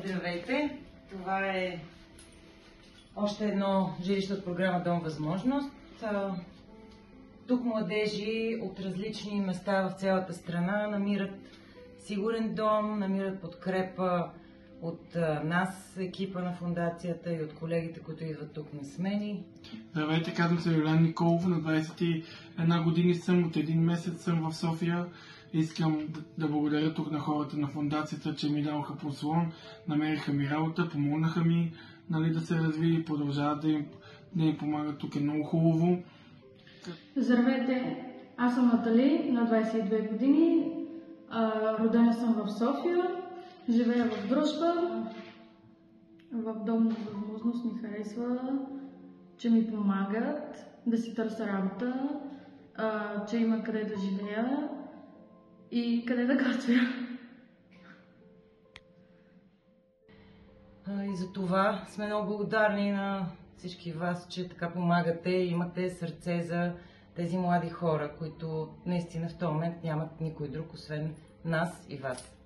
Здравейте! Това е още едно жилище от програма Дом Възможност. Тук младежи от различни места в цялата страна намират сигурен дом, намират подкрепа от нас, екипа на фондацията и от колегите, които идват тук на смени. Здравейте, казвам се Юлиан Николов, на 21 години съм, от един месец съм в София. Искам да благодаря тук на хората на фондацията, че ми дадоха подслон, намериха ми работа, помогнаха ми да се развие и продължават да им помагат. Тук е много хубаво. Здравейте, аз съм Натали, на 22 години, родена съм в София, живея в Дружба. В Дом на Възможност ми харесва, че ми помагат да си търся работа, че има къде да живея и къде да готвя. И за това сме много благодарни на всички вас, че така помагате и имате сърце за тези млади хора, които наистина в този момент нямат никой друг, освен нас и вас.